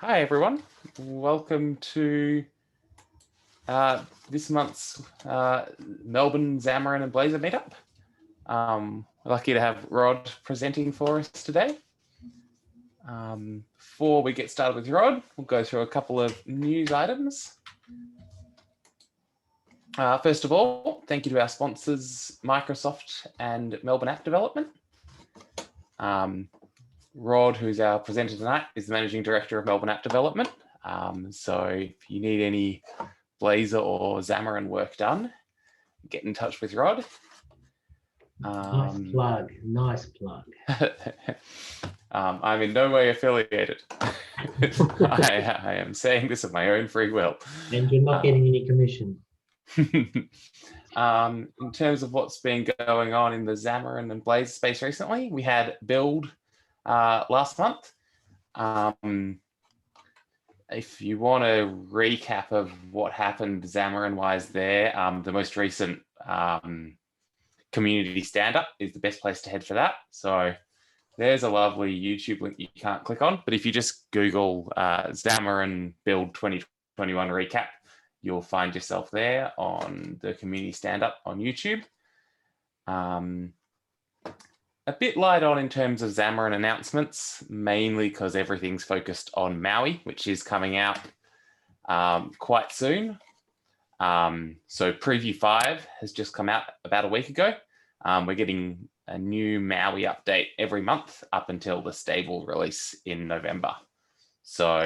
Hi everyone, welcome to this month's Melbourne Xamarin and Blazor meetup. We're lucky to have Rod presenting for us today. Before we get started with Rod, we'll go through a couple of news items. First of all, thank you to our sponsors, Microsoft and Melbourne App Development. Rod, who's our presenter tonight, is the Managing Director of Melbourne App Development. So if you need any Blazor or Xamarin work done, get in touch with Rod. Nice plug, nice plug. I'm in no way affiliated. I am saying this of my own free will. And you're not getting any commission. In terms of what's been going on in the Xamarin and Blazor space recently, we had Build last month. If you want a recap of what happened Xamarin-wise there, the most recent community stand-up is the best place to head for that. So there's a lovely YouTube link you can't click on, but if you just Google Xamarin Build 2021 recap, you'll find yourself there on the community stand-up on YouTube. A bit light on in terms of Xamarin announcements, mainly because everything's focused on Maui, which is coming out quite soon. So Preview 5 has just come out about a week ago. We're getting a new Maui update every month up until the stable release in November. So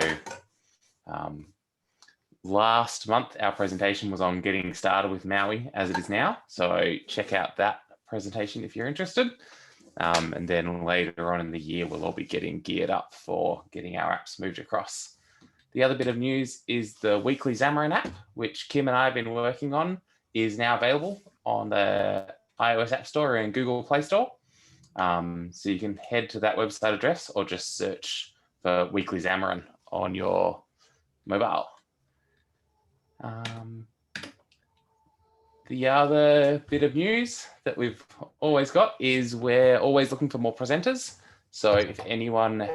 last month, our presentation was on getting started with Maui as it is now. So check out that presentation if you're interested. And then later on in the year, we'll all be getting geared up for getting our apps moved across. The other bit of news is the weekly Xamarin app, which Kim and I have been working on, is now available on the iOS App Store and Google Play Store. So you can head to that website address or just search for weekly Xamarin on your mobile. The other bit of news that we've always got is we're always looking for more presenters. So if anyone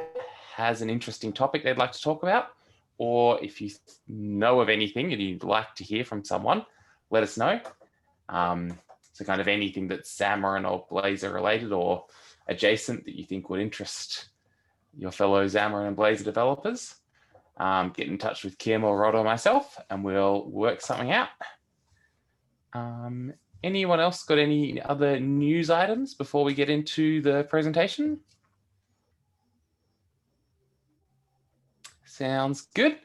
has an interesting topic they'd like to talk about, or if you know of anything and you'd like to hear from someone, let us know. So kind of anything that's Xamarin or Blazor related or adjacent that you think would interest your fellow Xamarin and Blazor developers, get in touch with Kim or Rod or myself and we'll work something out. Anyone else got any other news items before we get into the presentation? Sounds good.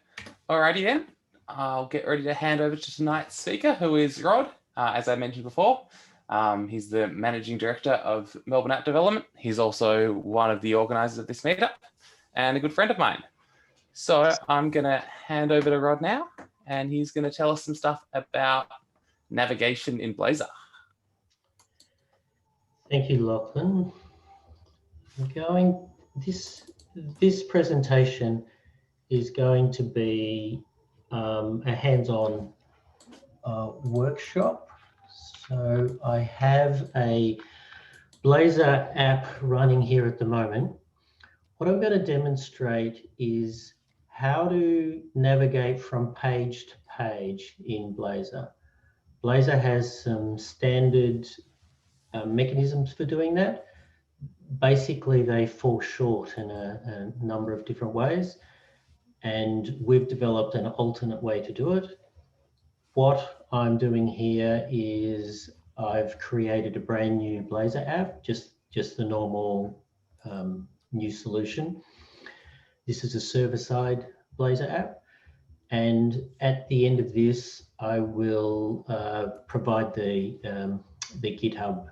Alrighty then, I'll get ready to hand over to tonight's speaker, who is Rod. As I mentioned before, he's the Managing Director of Melbourne App Development. He's also one of the organisers of this meetup and a good friend of mine. So I'm going to hand over to Rod now, and he's going to tell us some stuff about navigation in Blazor. Thank you, Lachlan. This presentation is going to be a hands-on workshop. So I have a Blazor app running here at the moment. What I'm going to demonstrate is how to navigate from page to page in Blazor. Blazor has some standard mechanisms for doing that. Basically, they fall short in a number of different ways, and we've developed an alternate way to do it. What I'm doing here is I've created a brand new Blazor app, just the normal new solution. This is a server-side Blazor app. And at the end of this, I will provide the GitHub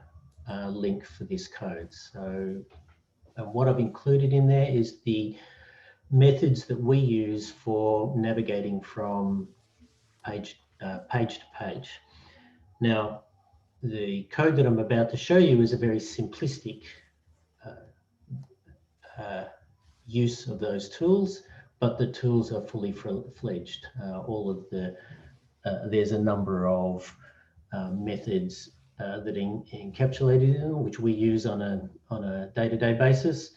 link for this code. So what I've included in there is the methods that we use for navigating from page to page. Now, the code that I'm about to show you is a very simplistic use of those tools, but the tools are fully fledged. There's a number of methods that are encapsulated in them, which we use on a day-to-day basis.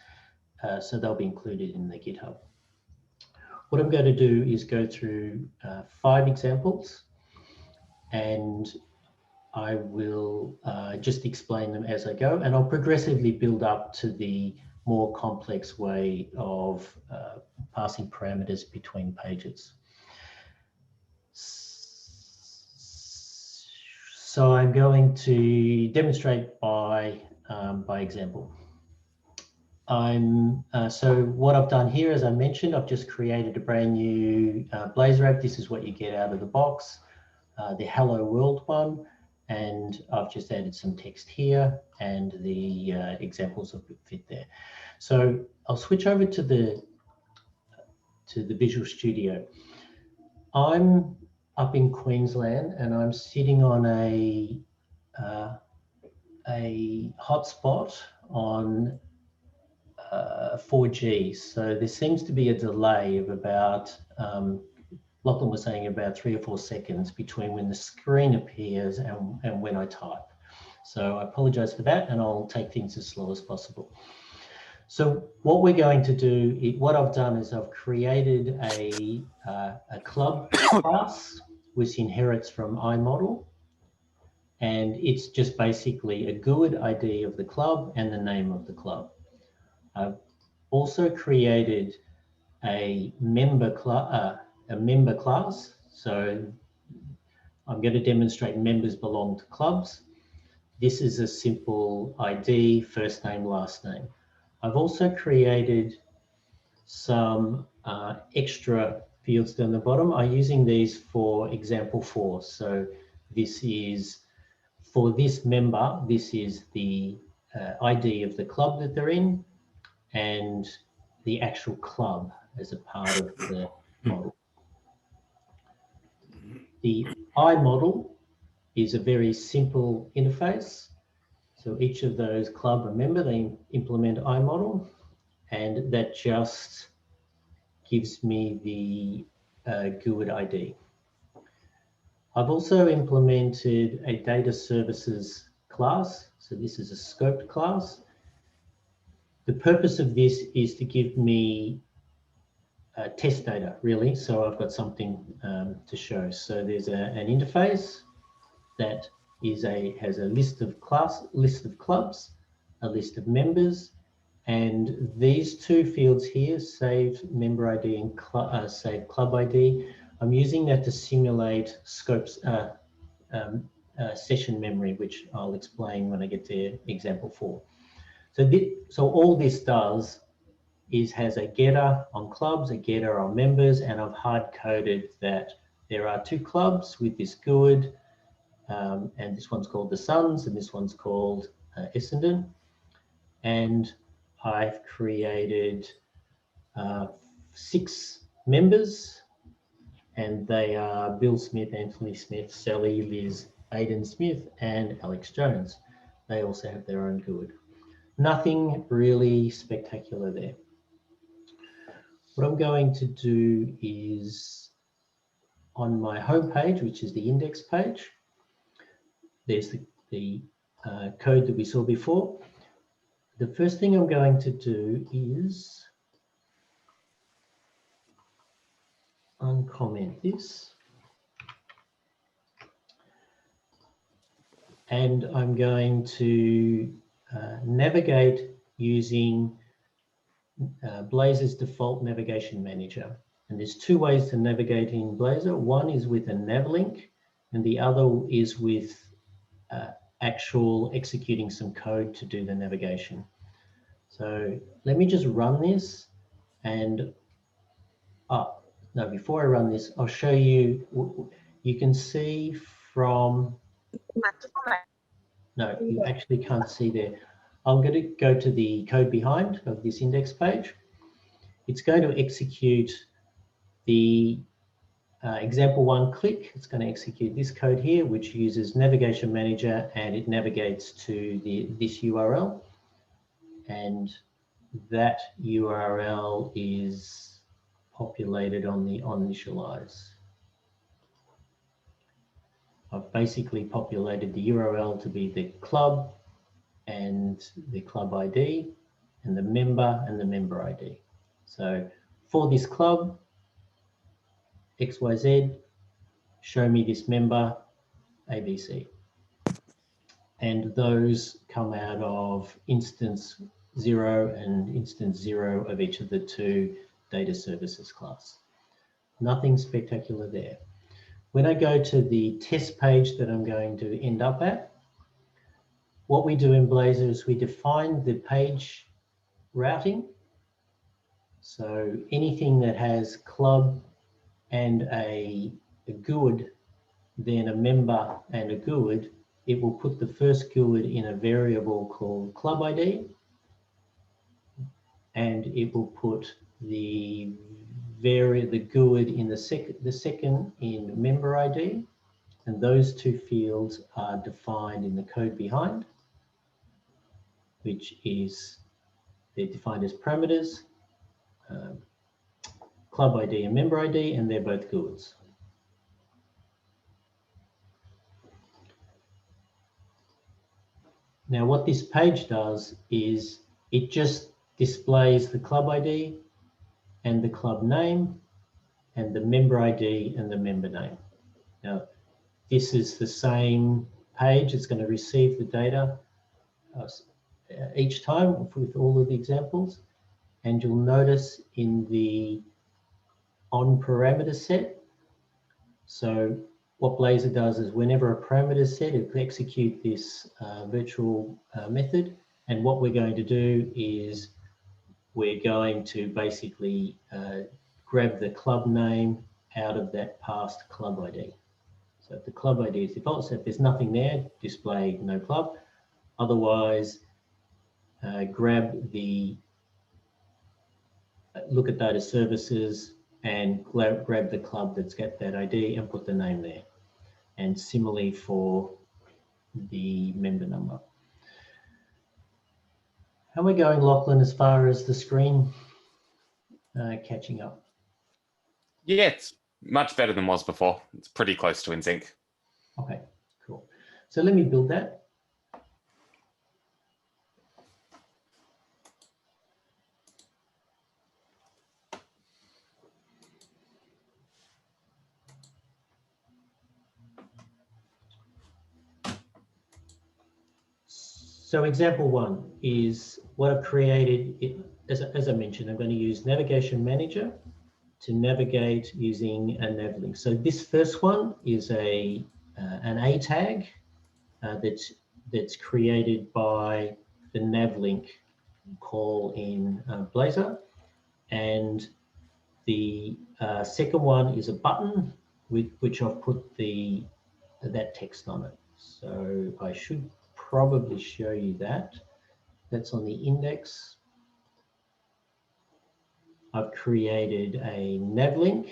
So they'll be included in the GitHub. What I'm going to do is go through 5 examples, and I will just explain them as I go, and I'll progressively build up to the more complex way of passing parameters between pages. So I'm going to demonstrate by example. So what I've done here, as I mentioned, I've just created a brand new Blazor app. This is what you get out of the box, the Hello World one, and I've just added some text here, and the examples will fit there. So I'll switch over to the Visual Studio. I'm up in Queensland, and I'm sitting on a hotspot on 4G. So there seems to be a delay of about, Lachlan was saying, about 3 or 4 seconds between when the screen appears and when I type. So I apologize for that, and I'll take things as slow as possible. So what we're going to do, what I've done is I've created a club class which inherits from iModel, and it's just basically a GUID ID of the club and the name of the club. I've also created a member class. So I'm going to demonstrate members belong to clubs. This is a simple ID, first name, last name. I've also created some extra fields down the bottom. I'm using these for example 4. So this is, for this member, this is the ID of the club that they're in, and the actual club as a part of the model. The iModel is a very simple interface. So each of those club, remember, they implement iModel, and that just gives me the GUID ID. I've also implemented a data services class. So this is a scoped class. The purpose of this is to give me test data, really. So I've got something to show. So there's an interface that has a list of clubs, a list of members, and these 2 fields here, save member ID and save club ID. I'm using that to simulate scopes session memory, which I'll explain when I get to example 4. So all this does is has a getter on clubs, a getter on members, and I've hard-coded that there are 2 clubs with this GUID, and this one's called the Suns, and this one's called Essendon. And I've created 6 members, and they are Bill Smith, Anthony Smith, Sally, Liz, Aidan Smith, and Alex Jones. They also have their own GUID. Nothing really spectacular there. What I'm going to do is, on my home page, which is the index page, there's the code that we saw before. The first thing I'm going to do is uncomment this, and I'm going to navigate using Blazor's default navigation manager. And there's 2 ways to navigate in Blazor. One is with a navlink, and the other is with actual executing some code to do the navigation. So let me just run this, and no, before I run this, I'll show you. You can see from, no, you actually can't see there. I'm going to go to the code behind of this index page. It's going to execute the example 1 click. It's going to execute this code here, which uses navigation manager, and it navigates to this URL, and that URL is populated on the onInitialize. I've basically populated the URL to be the club and the club ID, and the member ID. So for this club, XYZ, show me this member, ABC. And those come out of instance 0 and instance 0 of each of the two data services class. Nothing spectacular there. When I go to the test page that I'm going to end up at, what we do in Blazor is we define the page routing. So anything that has club and a GUID, then a member and a GUID, it will put the first GUID in a variable called club ID, and it will put the GUID in the second in member ID, and those two fields are defined in the code behind, which is they're defined as parameters, club ID and member ID, and they're both GUIDs. Now, what this page does is it just displays the club ID and the club name and the member ID and the member name. Now, this is the same page. It's going to receive the data each time with all of the examples. And you'll notice in the on parameter set, so what Blazor does is whenever a parameter is set, it will execute this virtual method. And what we're going to do is we're going to basically grab the club name out of that past club ID. So if the club ID is default, so if there's nothing there, display no club. Otherwise, look at data services and grab the club that's got that ID and put the name there. And similarly for the member number. How are we going, Lachlan, as far as the screen catching up? Yeah, it's much better than was before. It's pretty close to in sync. Okay, cool. So let me build that. So example one is what I've created. As I mentioned, I'm going to use Navigation Manager to navigate using a navlink. So this first one is an A tag that's created by the navlink call in Blazor, and the second one is a button with which I've put that text on it. So I should probably show you that. That's on the index. I've created a navlink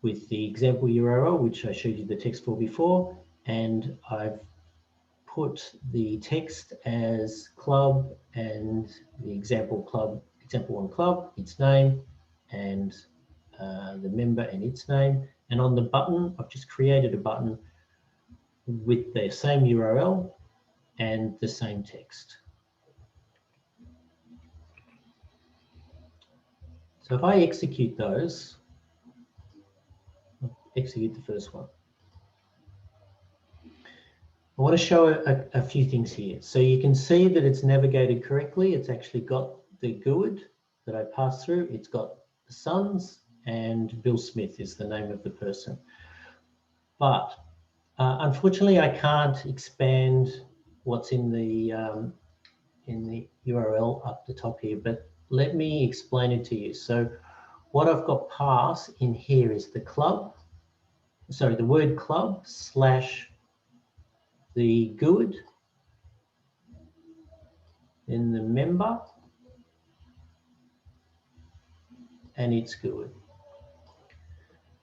with the example URL, which I showed you the text for before, and I've put the text as club and the example one club, its name, and the member and its name. And on the button, I've just created a button with the same URL and the same text. So if I execute those, I'll execute the first one. I want to show a few things here. So you can see that it's navigated correctly. It's actually got the GUID that I passed through. It's got the sons, and Bill Smith is the name of the person. But unfortunately, I can't expand what's in the URL up the top here, but let me explain it to you. So what I've got passed in here is the word club / the GUID, then the member, and its GUID.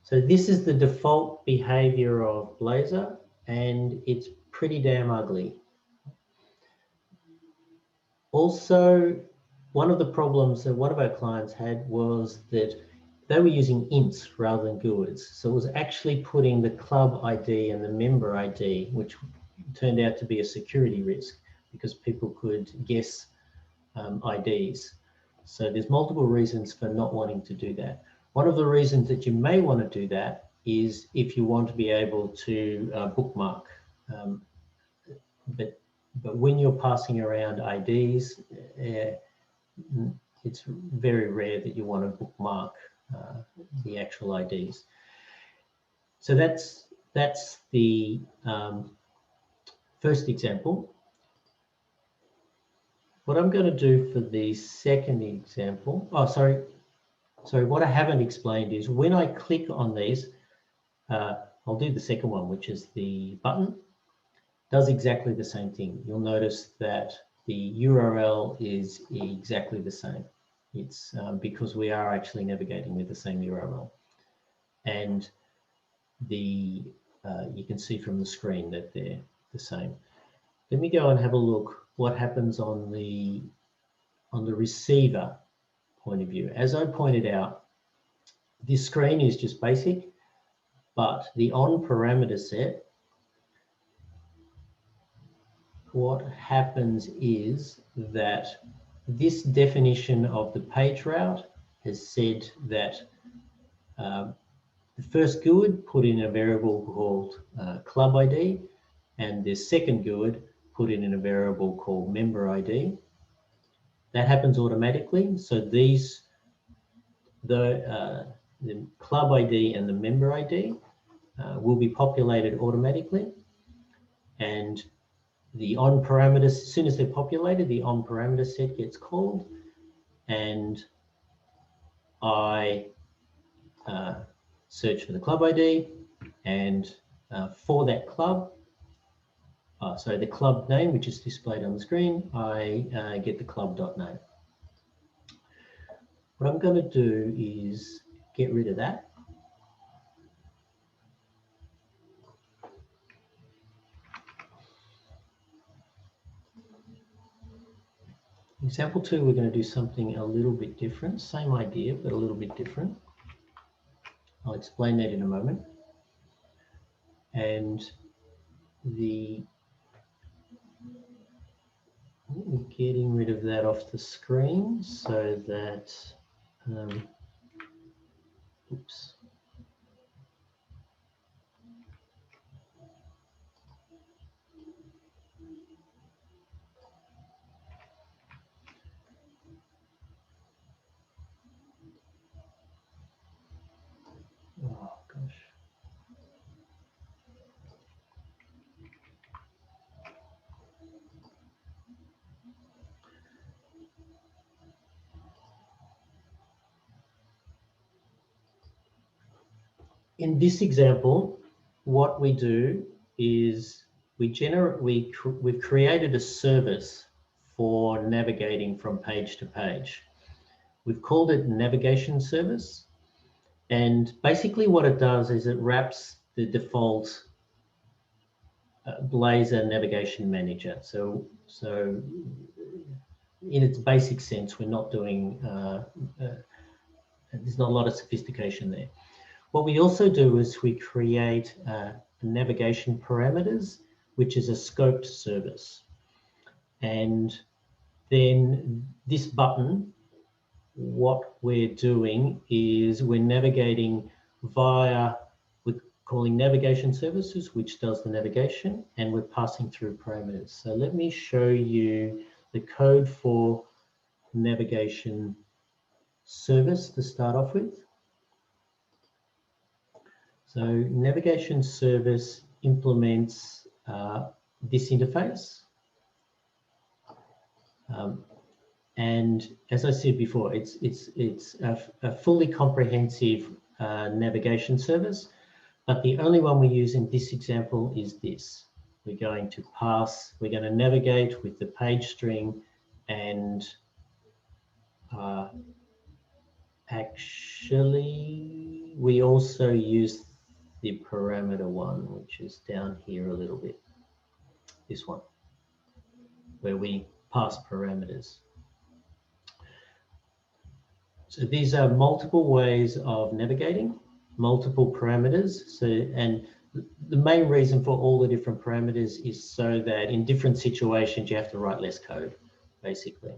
So this is the default behavior of Blazor, and it's pretty damn ugly. Also, one of the problems that one of our clients had was that they were using ints rather than GUIDs. So it was actually putting the club ID and the member ID, which turned out to be a security risk because people could guess IDs. So there's multiple reasons for not wanting to do that. One of the reasons that you may want to do that is if you want to be able to bookmark. But when you're passing around IDs, it's very rare that you want to bookmark the actual IDs. So that's the first example. What I'm going to do for the second example, what I haven't explained is when I click on these, I'll do the second one, which is the button. Does exactly the same thing. You'll notice that the URL is exactly the same. It's because we are actually navigating with the same URL. And you can see from the screen that they're the same. Let me go and have a look what happens on the receiver point of view. As I pointed out, this screen is just basic, but the on parameter set, what happens is that this definition of the page route has said that the first GUID put in a variable called club ID, and the second GUID put in a variable called member ID. That happens automatically. So these, the club ID and the member ID will be populated automatically, and the on parameters, as soon as they're populated, the on parameter set gets called, and I search for the club ID, and for that club, so the club name, which is displayed on the screen, I get the club.name. What I'm going to do is get rid of that. Example 2, we're going to do something a little bit different. Same idea, but a little bit different. I'll explain that in a moment. And getting rid of that off the screen so that, oops. Oh, gosh. In this example, what we do is we've created a service for navigating from page to page. We've called it navigation service. And basically what it does is it wraps the default Blazor navigation manager. So in its basic sense, we're not doing, there's not a lot of sophistication there. What we also do is we create navigation parameters, which is a scoped service. And then this button, what we're doing is we're navigating via, we're calling navigation services, which does the navigation, and we're passing through parameters. So let me show you the code for navigation service to start off with. So navigation service implements this interface. And as I said before, it's a fully comprehensive navigation service, but the only one we use in this example is this. We're going to navigate with the page string, and actually we also use the parameter one, which is down here a little bit, this one, where we pass parameters. So these are multiple ways of navigating, multiple parameters. So, and the main reason for all the different parameters is so that in different situations, you have to write less code, basically.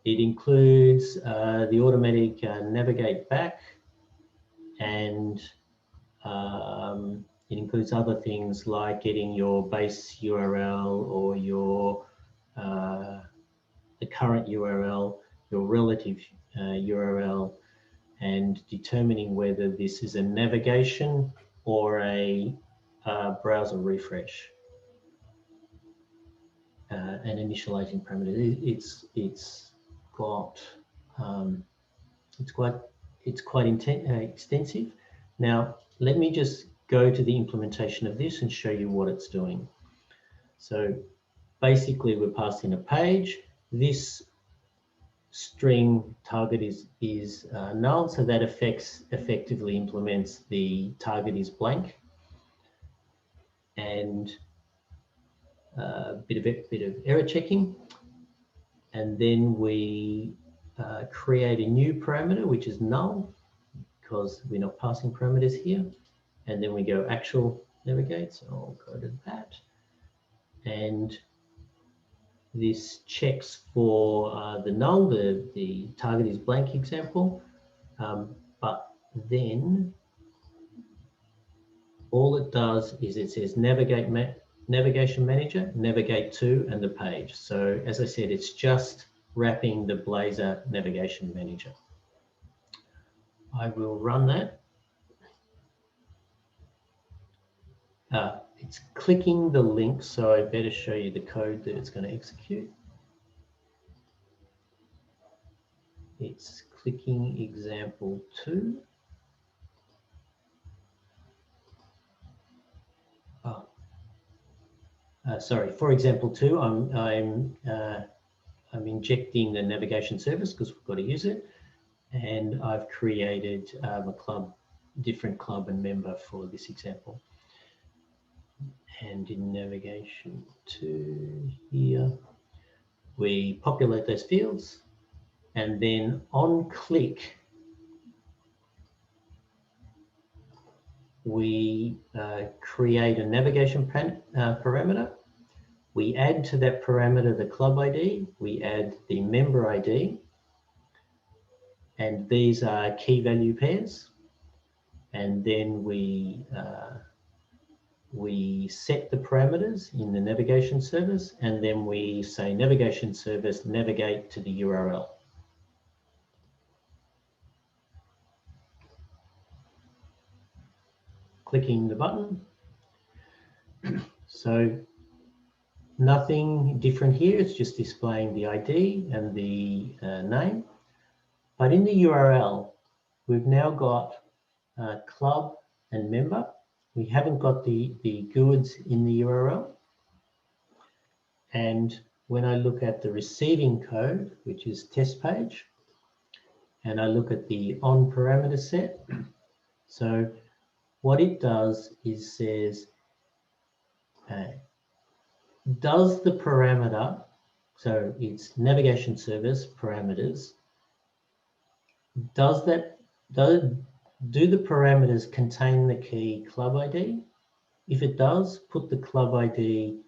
It includes the automatic navigate back, and it includes other things like getting your base URL or your the current URL, your relative URL, and determining whether this is a navigation or a browser refresh. And initializing parameter. It's quite extensive. Now, let me just go to the implementation of this and show you what it's doing. So basically, we're passing a page. This string target is null, so that effectively implements the target is blank, and a bit of error checking, and then we create a new parameter which is null because we're not passing parameters here, and then we go actual navigate. So I'll go to that, and this checks for the null, the target is blank example, but then all it does is it says navigation manager, navigate to, and the page. So as I said, it's just wrapping the Blazor navigation manager. I will run that. It's clicking the link, so I better show you the code that it's going to execute. It's clicking example 2. Sorry, for example 2, I'm injecting the navigation service because we've got to use it, and I've created a club, different club and member for this example. And in navigation 2 here, we populate those fields, and then on click, we create a navigation parameter. We add to that parameter the club ID, we add the member ID, and these are key value pairs. And then we set the parameters in the navigation service, and then we say navigation service navigate to the URL. Clicking the button. So nothing different here, it's just displaying the ID and the name. But in the URL, we've now got club and member. We haven't got the GUIDs in the URL. And when I look at the receiving code, which is test page, and I look at the on parameter set, so what it does is says, does the parameter, so it's navigation service parameters, do the parameters contain the key club ID? If it does, put the club ID,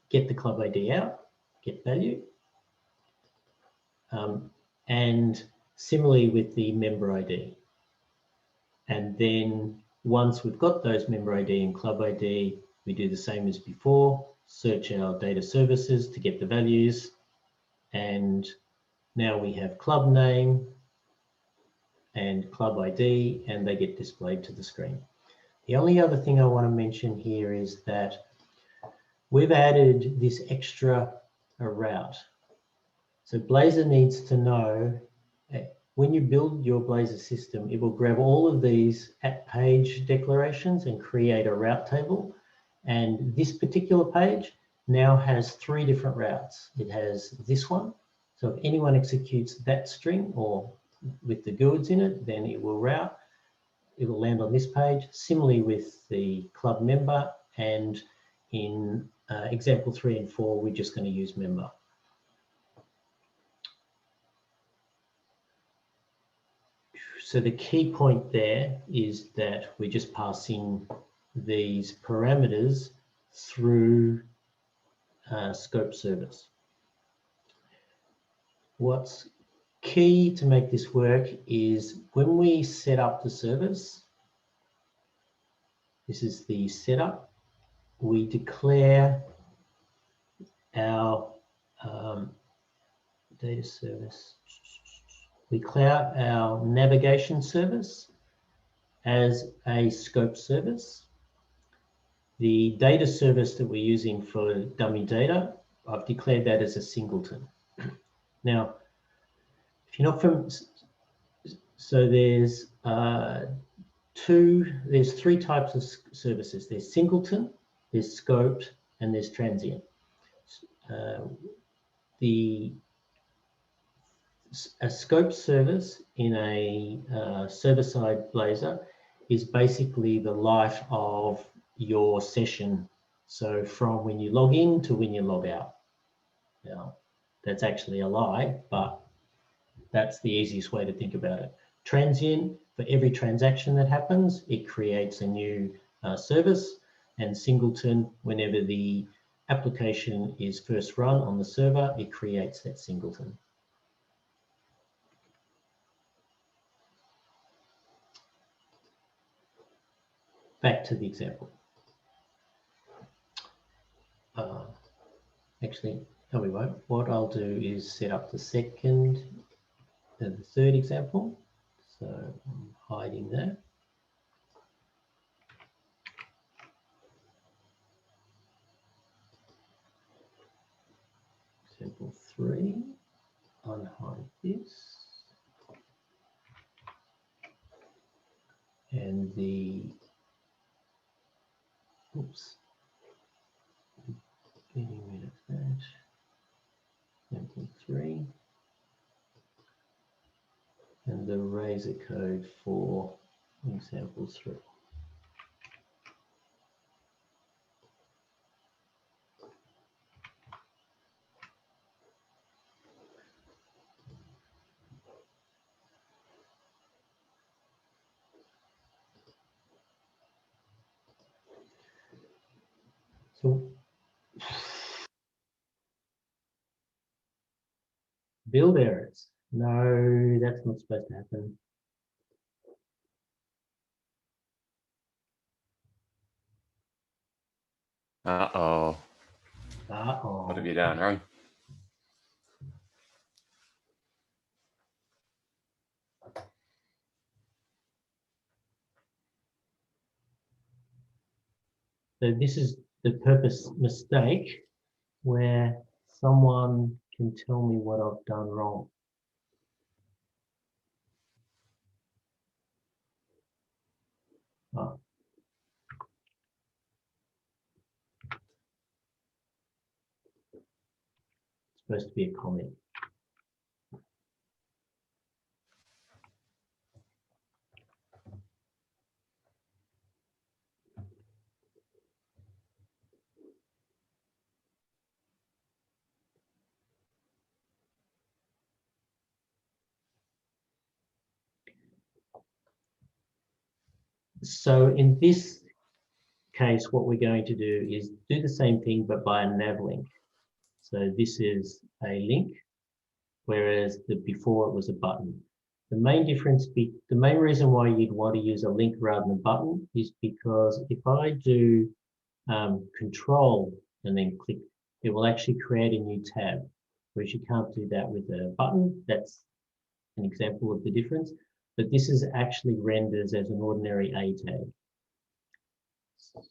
get the club ID out, get value. And similarly with the member ID. And then once we've got those member ID and club ID, we do the same as before, search our data services to get the values. And now we have club name and club ID, and they get displayed to the screen. The only other thing I want to mention here is that we've added this extra route. So Blazor needs to know, when you build your Blazor system, it will grab all of these at page declarations and create a route table. And this particular page now has 3 different routes. It has this one. So if anyone executes that string or with the GUIDs in it, then it will route. It will land on this page. Similarly with the club member, and in example 3 and 4, we're just going to use member. So the key point there is that we're just passing these parameters through scope service. what's key to make this work is when we set up the service, this is the setup, we declare our data service. We declare our navigation service as a scope service. The data service that we're using for dummy data, I've declared that as a singleton. Now, if you're not from, so there's three types of services. There's singleton, there's scoped, and there's transient. A scope service in a server-side Blazor is basically the life of your session. So from when you log in to when you log out. Now, that's actually a lie, but that's the easiest way to think about it. Transient, for every transaction that happens, it creates a new service, and singleton, whenever the application is first run on the server, it creates that singleton. Back to the example. Actually, no, we won't. What I'll do is set up the second and the third example. So I'm hiding that. Example 3, unhide this. And the, oops, getting rid of that. Example 3. And the razor code for example 3. So build errors. No, that's not supposed to happen. Uh-oh. Uh-oh. What have you done wrong? So this is the purpose mistake where someone can tell me what I've done wrong. Oh. It's supposed to be a comment. So in this case, what we're going to do is do the same thing, but by a nav link. So this is a link, whereas before it was a button. The main difference, the main reason why you'd want to use a link rather than a button is because if I do control and then click, it will actually create a new tab, whereas you can't do that with a button. That's an example of the difference. But this is actually renders as an ordinary A tag.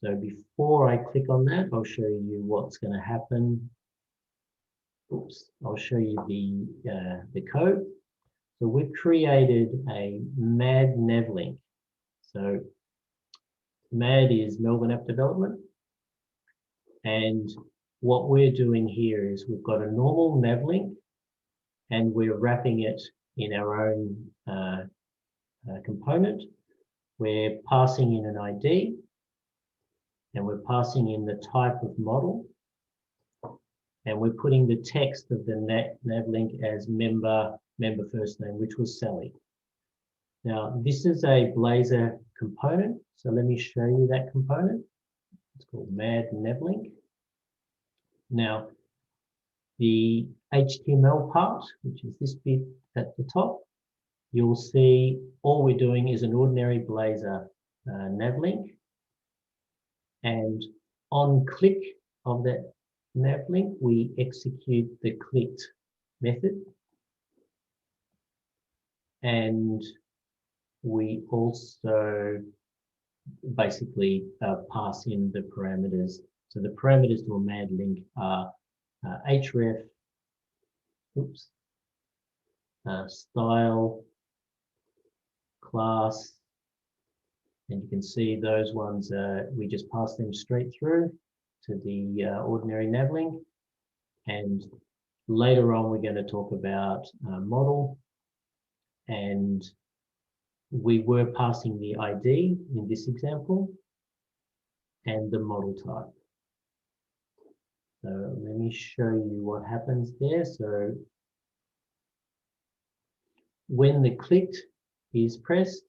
So before I click on that, I'll show you what's going to happen. Oops, I'll show you the code. So we've created a MAD nav link. So MAD is Melbourne App Development. And what we're doing here is we've got a normal nav link and we're wrapping it in our own component. We're passing in an ID and we're passing in the type of model. And we're putting the text of the nav link as member first name, which was Sally. Now, this is a Blazor component. So let me show you that component. It's called MAD nav link. Now, the HTML part, which is this bit at the top, you'll see all we're doing is an ordinary Blazor nav link. And on click of that nav link, we execute the clicked method. And we also basically pass in the parameters. So the parameters to a mad link are href, style, class, and you can see those ones, we just pass them straight through to the ordinary nav link. And later on, we're going to talk about model, and we were passing the ID in this example and the model type. So let me show you what happens there. So when the clicked is pressed,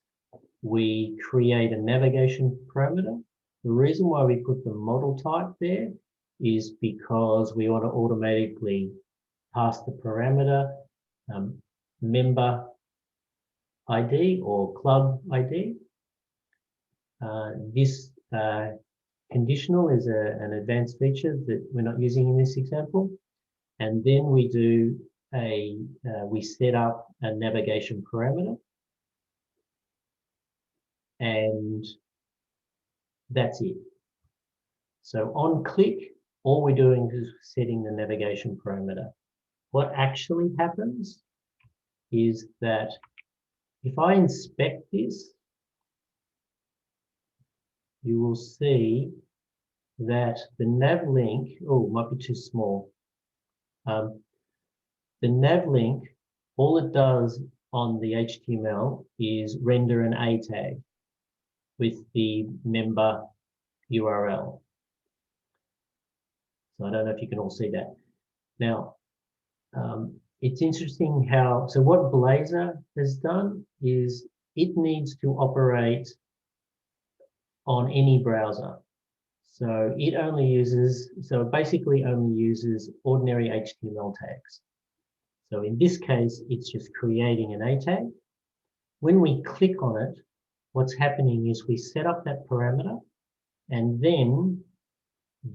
we create a navigation parameter. The reason why we put the model type there is because we want to automatically pass the parameter member ID or club ID. This conditional is an advanced feature that we're not using in this example. And then we do we set up a navigation parameter. And that's it. So on click, all we're doing is setting the navigation parameter. What actually happens is that if I inspect this, you will see that the nav link, might be too small. The nav link, all it does on the HTML is render an A tag with the member URL. So I don't know if you can all see that. Now, it's interesting how, so what Blazor has done is it needs to operate on any browser. So it only uses, so it basically only uses ordinary HTML tags. So in this case, it's just creating an A tag. When we click on it, what's happening is we set up that parameter, and then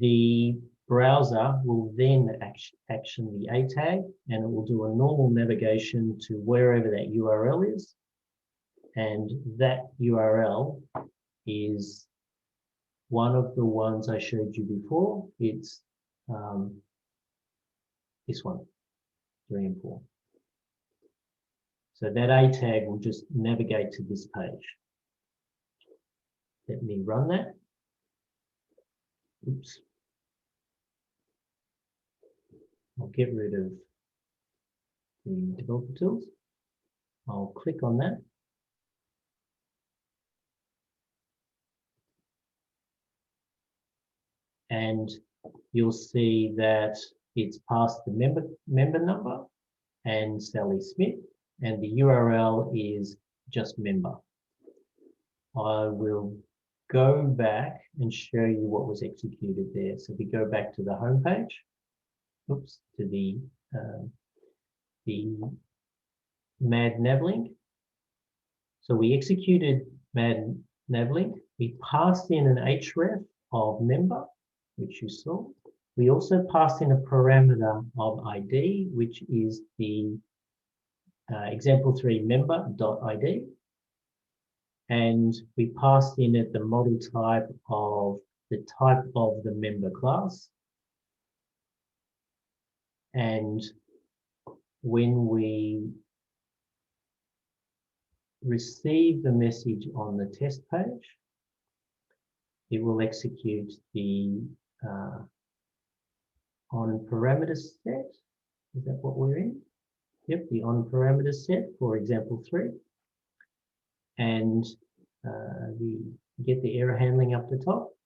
the browser will then action the A tag, and it will do a normal navigation to wherever that URL is. And that URL is one of the ones I showed you before. It's this one, 3 and 4. So that A tag will just navigate to this page. Let me run that. Oops. I'll get rid of the developer tools. I'll click on that. And you'll see that it's passed the member number and Sally Smith, and the URL is just member. I will go back and show you what was executed there. So we go back to the home page, oops, to the mad nav link. So we executed mad nav link. We passed in an href of member, which you saw. We also passed in a parameter of ID, which is the example3 member.id. And we passed in it the model type of the member class. And when we receive the message on the test page, it will execute the on parameter set. Is that what we're in? Yep, the on parameter set for example 3. And we get the error handling up the top.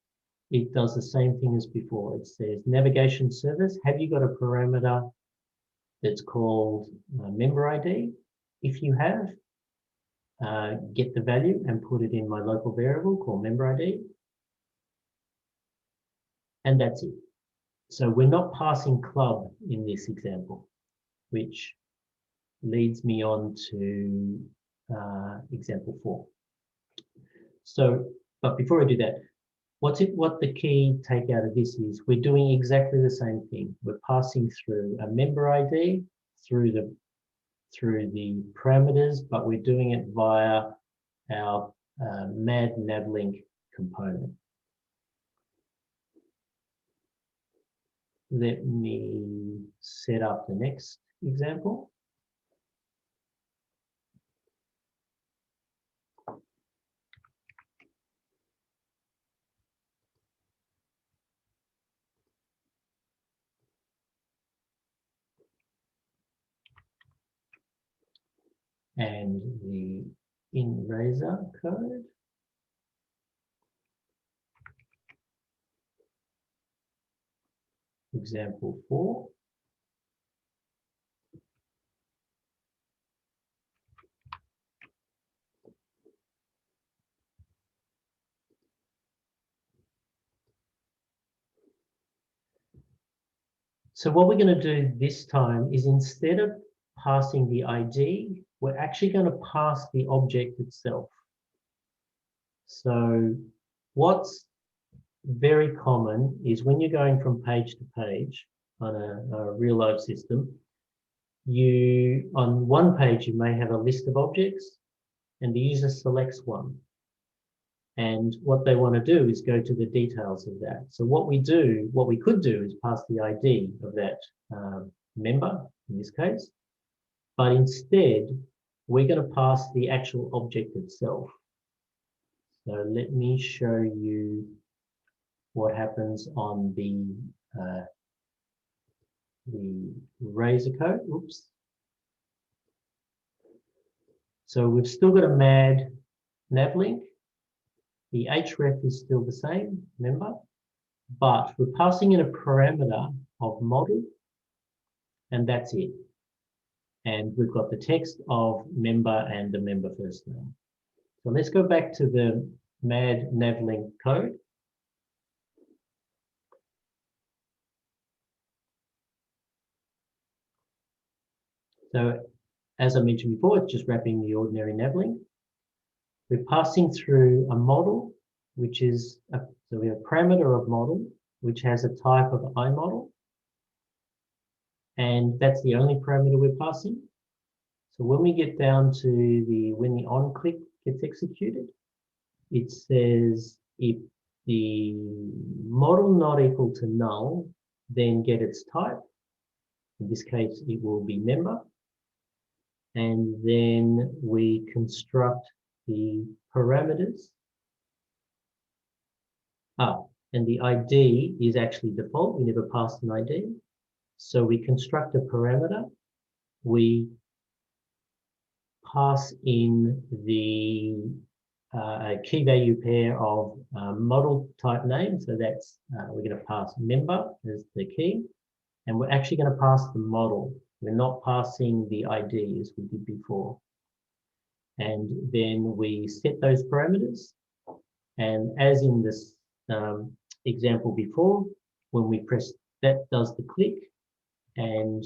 It does the same thing as before. It says navigation service. Have you got a parameter that's called member ID? If you have, get the value and put it in my local variable called member ID. And that's it. So we're not passing club in this example. which leads me on to example 4. So, but before I do that, what the key takeout of this is, we're doing exactly the same thing. We're passing through a member ID through the parameters, but we're doing it via our mad navlink component. Let me set up the next example. And the in-razor code. Example 4. So what we're going to do this time is, instead of passing the ID, we're actually going to pass the object itself. So what's very common is, when you're going from page to page on a real life system, on one page you may have a list of objects and the user selects one. And what they want to do is go to the details of that. So what we could do is pass the ID of that member, in this case, but instead we're going to pass the actual object itself. So let me show you what happens on the razor code. Oops. So we've still got a mad navlink. The href is still the same, remember, but we're passing in a parameter of model, and that's it. And we've got the text of member and the member first name. So let's go back to the mad navlink code. So as I mentioned before, it's just wrapping the ordinary navlink. We're passing through a model, which is, so we have a parameter of model, which has a type of iModel. And that's the only parameter we're passing. So when we get down to when the onClick gets executed, it says, if the model not equal to null, then get its type. In this case, it will be member. And then we construct the parameters. And the ID is actually default. We never passed an ID. So we construct a parameter. We pass in the key value pair of model type name. So that's, we're going to pass member as the key. And we're actually going to pass the model. We're not passing the ID as we did before. And then we set those parameters. And as in this example before, when we press, that does the click, and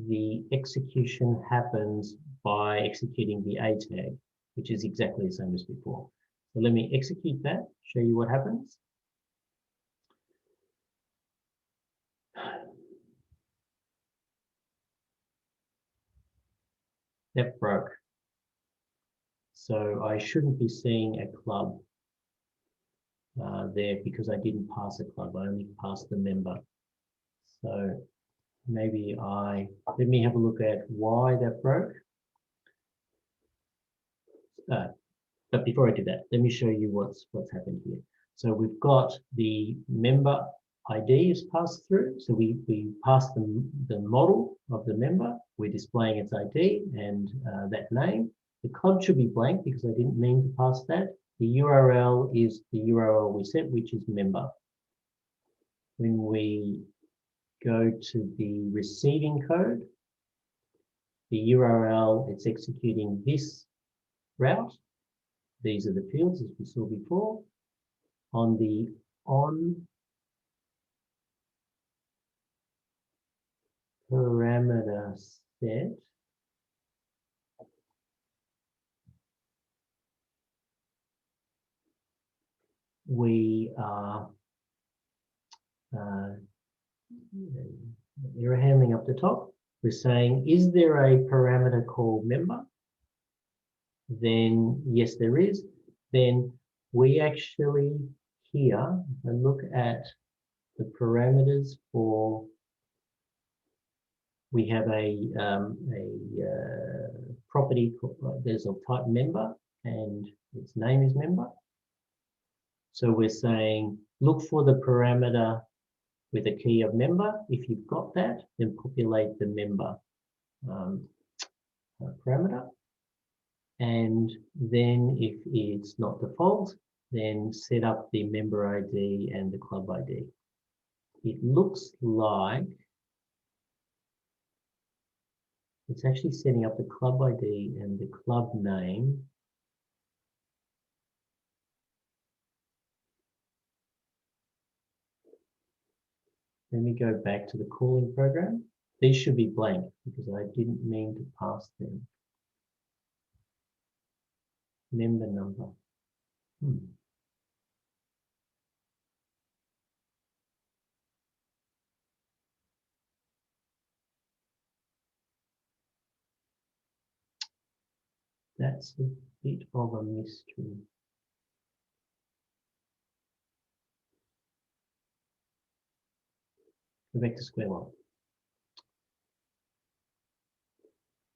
the execution happens by executing the A tag, which is exactly the same as before. So let me execute that, show you what happens. That broke. So I shouldn't be seeing a club there, because I didn't pass a club, I only passed the member. So maybe let me have a look at why that broke. But before I do that, let me show you what's happened here. So we've got the member ID is passed through. So we pass the model of the member. We're displaying its ID and that name. The club should be blank because I didn't mean to pass that. The URL is the URL we set, which is member. When we go to the receiving code, the URL, it's executing this route. These are the fields as we saw before. On the on parameter set we are error handling up the top. We're saying, is there a parameter called member? Then yes, there is. Then we actually here, if I look at the parameters for, we have a property, there's a type member and its name is member. So we're saying, look for the parameter with a key of member. If you've got that, then populate the member parameter. And then if it's not default, then set up the member ID and the club ID. It looks like it's actually setting up the club ID and the club name. Let me go back to the calling program. These should be blank because I didn't mean to pass them. Member number. That's a bit of a mystery. Go back to square one.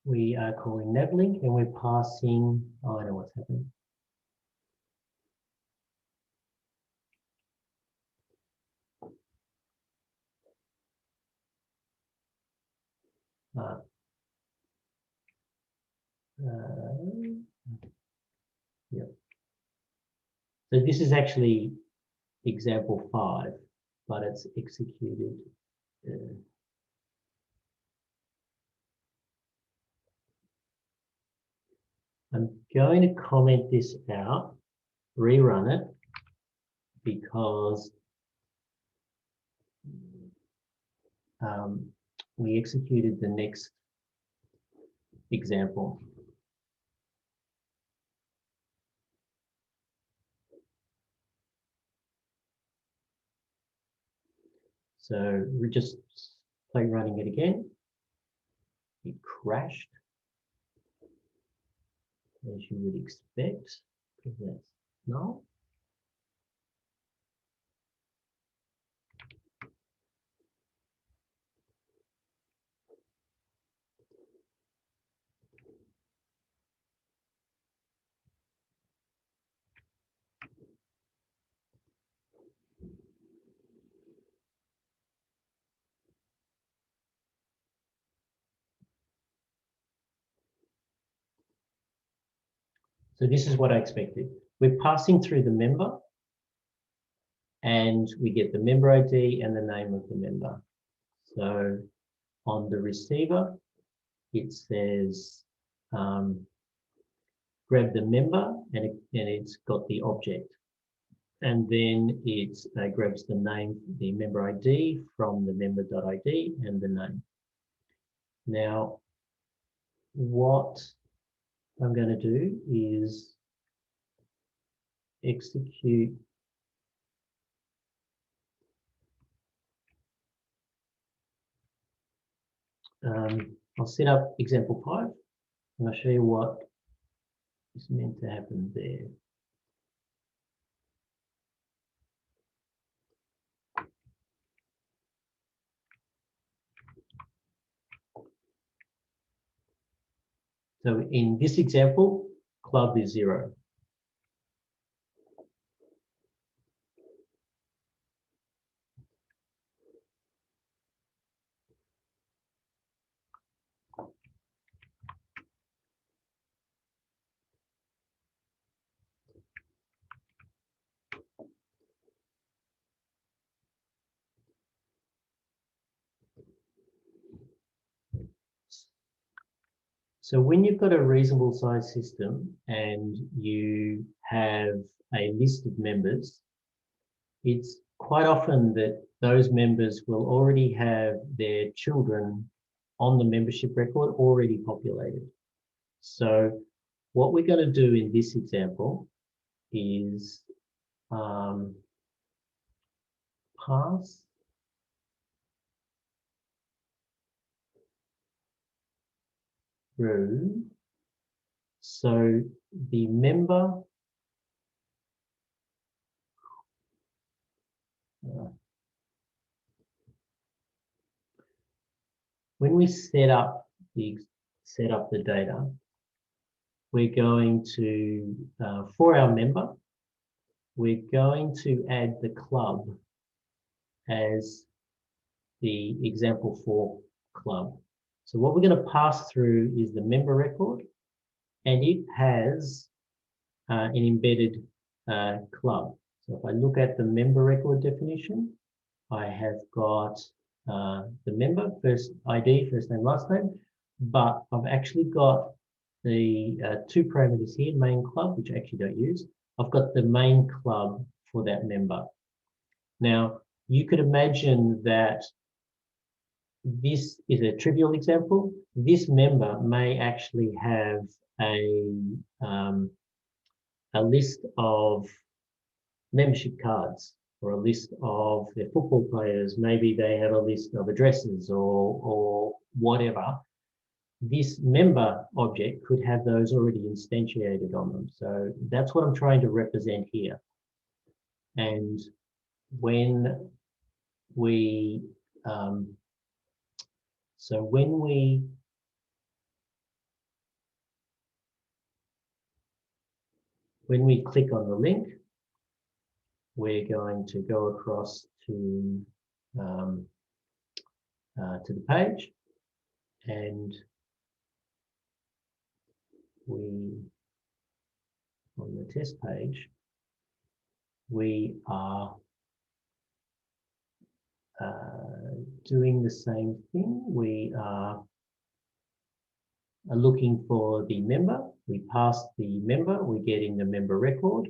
We are calling navlink and we're passing, oh, I know what's happening. Yep. So this is actually example 5, but it's executed. I'm going to comment this out, rerun it, because we executed the next example. So we just play running it again. It crashed, as you would expect, because that's null. So this is what I expected. We're passing through the member and we get the member ID and the name of the member. So on the receiver, it says, grab the member and it's got the object. And then it grabs the name, the member ID from the member.id and the name. Now, what I'm going to do is execute I'll set up example 5 and I'll show you what is meant to happen there. So in this example, club is 0. So when you've got a reasonable size system and you have a list of members, it's quite often that those members will already have their children on the membership record already populated. So what we're going to do in this example is pass through. So the member when we set up the data, we're going to for our member, we're going to add the club as the example for club. So what we're going to pass through is the member record, and it has an embedded club. So if I look at the member record definition, I have got the member, first ID, first name, last name, but I've actually got the two parameters here, main club, which I actually don't use. I've got the main club for that member. Now, you could imagine that this is a trivial example. This member may actually have a list of membership cards or a list of their football players. Maybe they have a list of addresses or whatever. This member object could have those already instantiated on them. So that's what I'm trying to represent here. And when we when we click on the link, we're going to go across to the page, and on the test page, we are doing the same thing. We are looking for the member. We pass the member, we're getting the member record.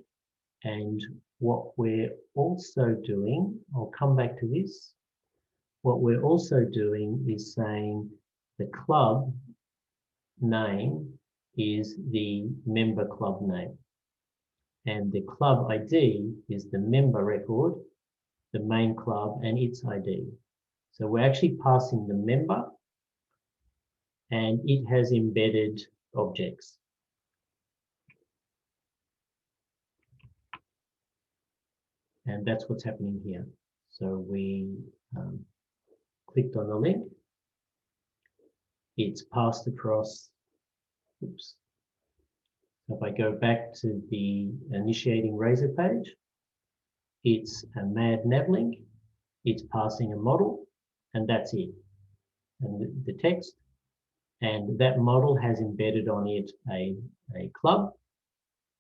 And what we're also doing, I'll come back to this. What we're also doing is saying the club name is the member club name. And the club ID is the member record, the main club, and its ID. So we're actually passing the member, and it has embedded objects. And that's what's happening here. So we clicked on the link. It's passed across. Oops. So if I go back to the initiating Razor page, it's a mad nav link. It's passing a model, and that's it. And the text, and that model has embedded on it a club.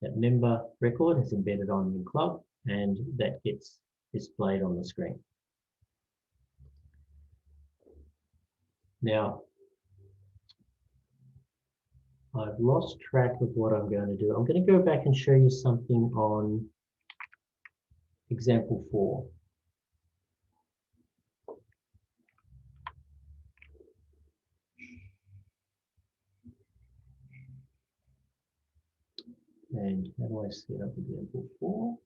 That member record has embedded on the club, and that gets displayed on the screen. Now, I've lost track of what I'm going to do. I'm going to go back and show you something on example 4. And how do I set up example 4?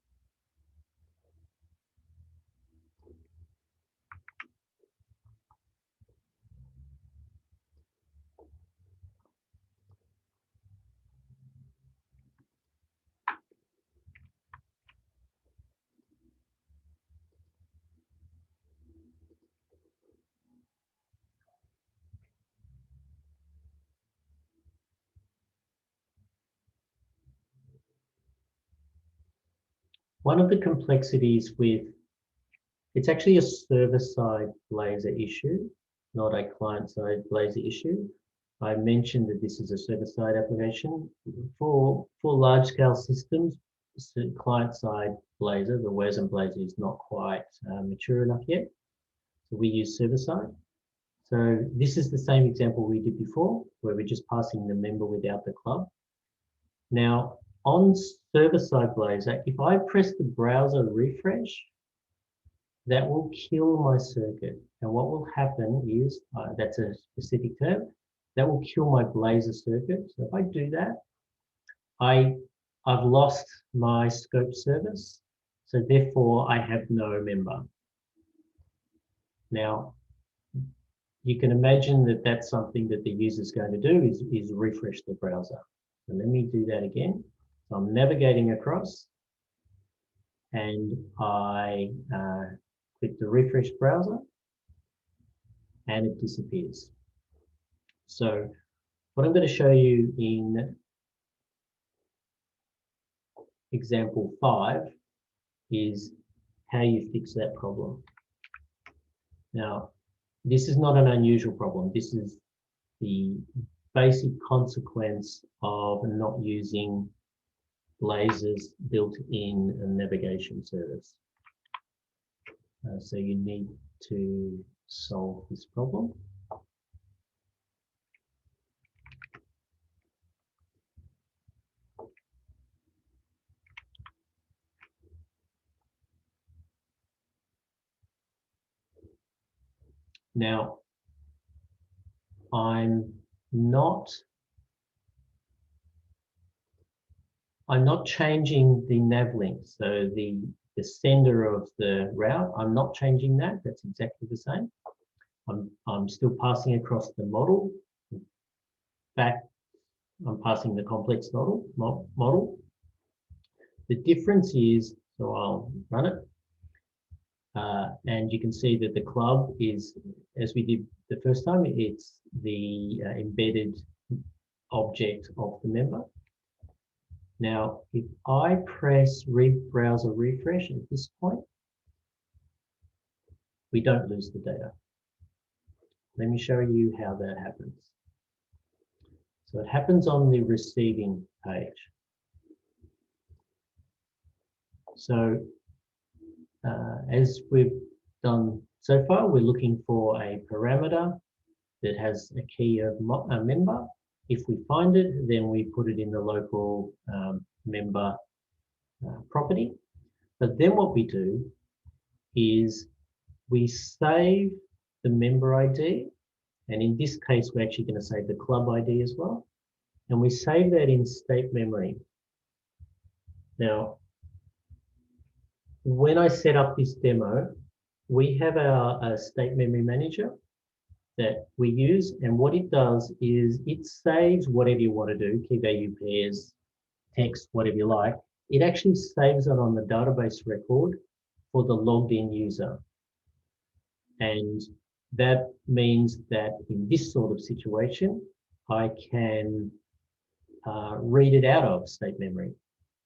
One of the complexities with, it's actually a server-side Blazor issue, not a client-side Blazor issue. I mentioned that this is a server-side application. For large-scale systems, client-side Blazor, the WASM Blazor is not quite mature enough yet. So we use server-side. So this is the same example we did before, where we're just passing the member without the club. Now, on server-side Blazor, if I press the browser refresh, that will kill my circuit. And what will happen is, that's a specific term, that will kill my Blazor circuit. So if I do that, I've lost my scope service. So therefore I have no member. Now, you can imagine that that's something that the user is going to do is refresh the browser. So let me do that again. So I'm navigating across and I click the refresh browser and it disappears. So what I'm going to show you in example 5 is how you fix that problem. Now, this is not an unusual problem. This is the basic consequence of not using Blazor's built-in navigation service. So you need to solve this problem. Now, I'm not changing the nav link. So the sender of the route, I'm not changing that. That's exactly the same. I'm still passing across the model. Back, I'm passing the complex model. The difference is, so I'll run it. And you can see that the club is, as we did the first time, it's the embedded object of the member. Now, if I press browser refresh at this point, we don't lose the data. Let me show you how that happens. So it happens on the receiving page. So as we've done so far, we're looking for a parameter that has a key of a member. If we find it, then we put it in the local member property. But then what we do is we save the member ID. And in this case, we're actually going to save the club ID as well. And we save that in state memory. Now, when I set up this demo, we have our state memory manager that we use. And what it does is it saves whatever you want to do, key value pairs, text, whatever you like. It actually saves it on the database record for the logged in user. And that means that in this sort of situation, I can read it out of state memory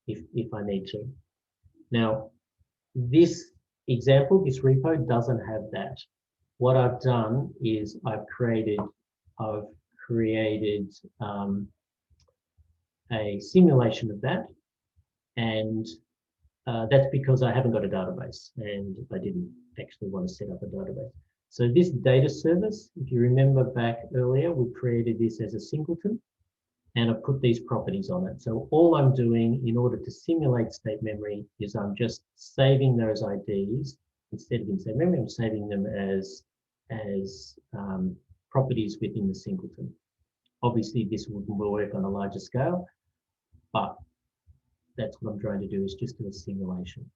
if I need to. Now, this example, this repo doesn't have that. What I've done is I've created a simulation of that, and that's because I haven't got a database and I didn't actually want to set up a database. So this data service, if you remember back earlier, we created this as a singleton and I put these properties on it. So all I'm doing in order to simulate state memory is I'm just saving those IDs. Instead of in state memory, I'm saving them as properties within the singleton. Obviously, this wouldn't work on a larger scale, but that's what I'm trying to do, is just do a simulation.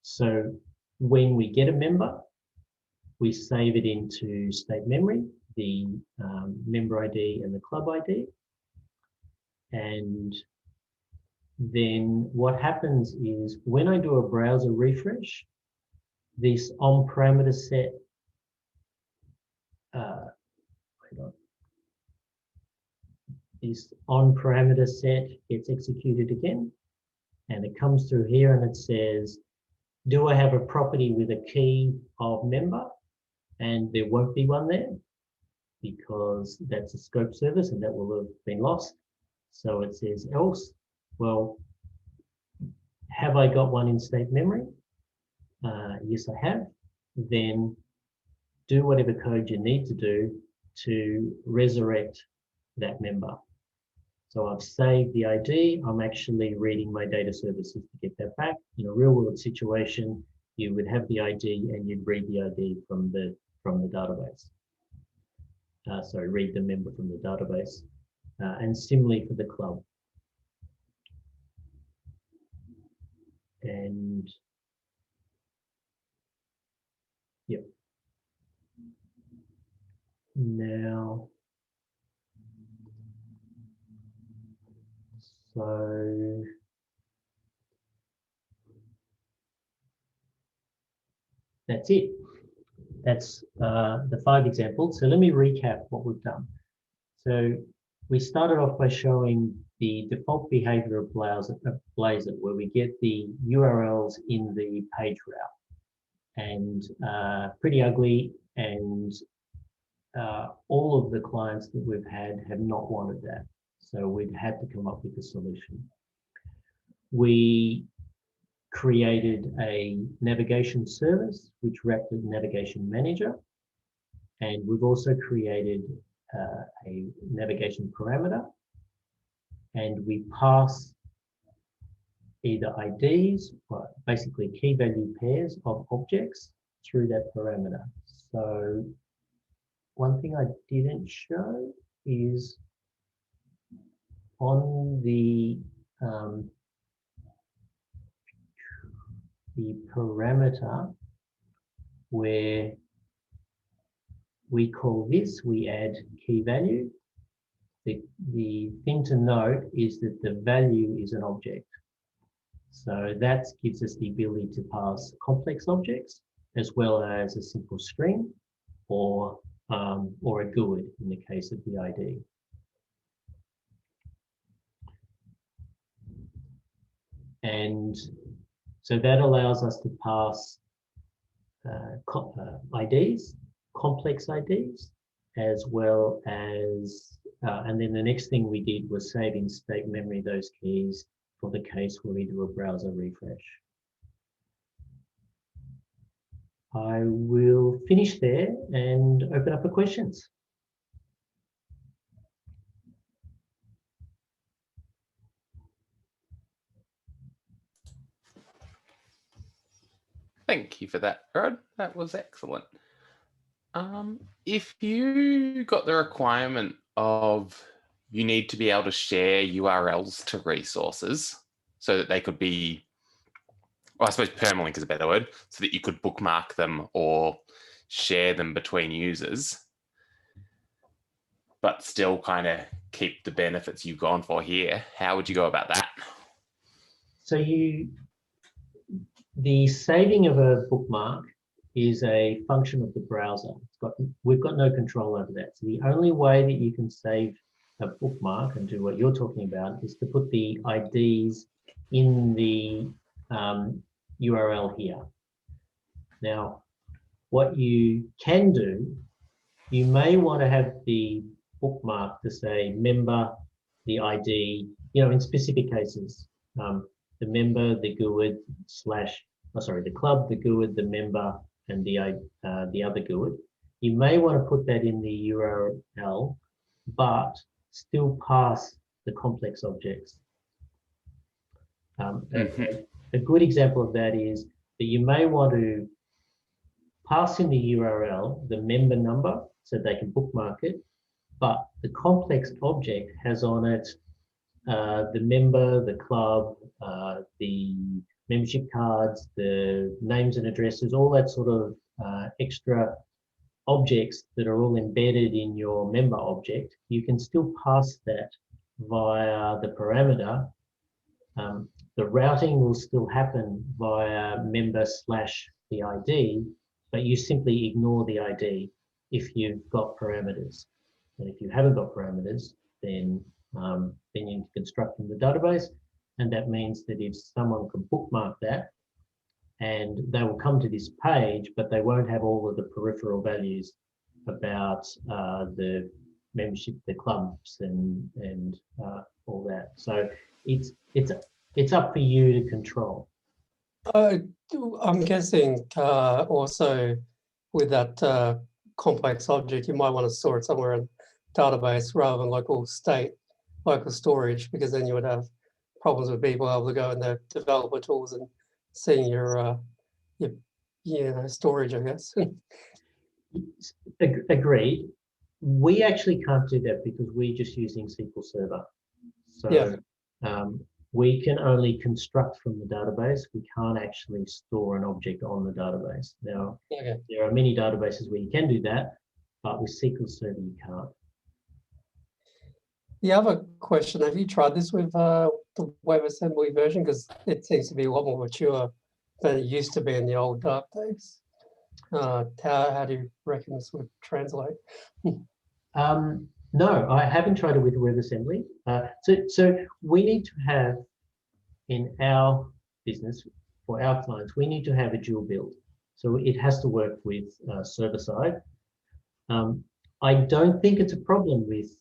So when we get a member, we save it into state memory, the member ID and the club ID. And then what happens is when I do a browser refresh, this on-parameter set, this on-parameter set gets executed again, and it comes through here and it says, do I have a property with a key of member? And there won't be one there because that's a scope service and that will have been lost. So it says else. Well, have I got one in state memory? Yes, I have. Then do whatever code you need to do to resurrect that member. So I've saved the ID. I'm actually reading my data services to get that back. In a real world situation, you would have the ID and you'd read the ID from the database. Sorry, read the member from the database. And similarly for the club. And yep. Now, so that's it. That's the 5 examples. So let me recap what we've done. So we started off by showing the default behavior of Blazor, where we get the URLs in the page route, and pretty ugly, and all of the clients that we've had have not wanted that. So we've had to come up with a solution. We created a navigation service, which wrapped the navigation manager. And we've also created a navigation parameter. And we pass either IDs, or basically key value pairs of objects through that parameter. So one thing I didn't show is on the parameter where we call this, we add key value. The thing to note is that the value is an object. So that gives us the ability to pass complex objects as well as a simple string or a GUID in the case of the ID. And so that allows us to pass IDs, complex IDs, as well as, and then the next thing we did was save in state memory those keys for the case where we do a browser refresh. I will finish there and open up for questions. Thank you for that, Rod. That was excellent. If you got the requirement of you need to be able to share URLs to resources so that they could be, well, I suppose permalink is a better word, so that you could bookmark them or share them between users, but still kind of keep the benefits you've gone for here, how would you go about that? So the saving of a bookmark is a function of the browser. We've got no control over that. So the only way that you can save a bookmark and do what you're talking about is to put the IDs in the URL here. Now, what you can do, you may want to have the bookmark to say member, the ID, in specific cases, the member, the GUID the club, the GUID, the member, and the other GUID. You may want to put that in the URL, but still pass the complex objects. A good example of that is that you may want to pass in the URL the member number so they can bookmark it, but the complex object has on it the member, the club, the membership cards, the names and addresses, all that sort of extra objects that are all embedded in your member object. You can still pass that via the parameter. The routing will still happen via member/the ID, but you simply ignore the ID if you've got parameters. And if you haven't got parameters, then you need to construct from the database. And that means that if someone can bookmark that, and they will come to this page, but they won't have all of the peripheral values about the membership, the clubs, and all that. So it's up for you to control. I'm guessing also with that complex object, you might want to store it somewhere in database rather than local storage, because then you would have problems with people able to go in their developer tools and seeing your storage, I guess. Agreed. We actually can't do that because we're just using SQL Server. So we can only construct from the database. We can't actually store an object on the database. Now, there are many databases where you can do that, but with SQL Server, you can't. The other question, have you tried this with the WebAssembly version? Because it seems to be a lot more mature than it used to be in the old dark days. How do you reckon this would translate? No, I haven't tried it with WebAssembly. So we need to have, in our business, for our clients, we need to have a dual build. So it has to work with server side. I don't think it's a problem with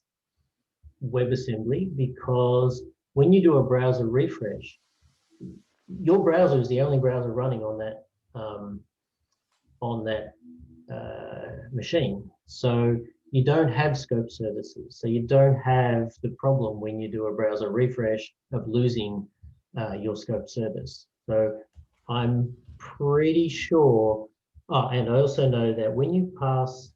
WebAssembly because when you do a browser refresh, your browser is the only browser running on that machine. So you don't have scope services. So you don't have the problem when you do a browser refresh of losing your scope service. So I'm pretty sure, and I also know that when you pass,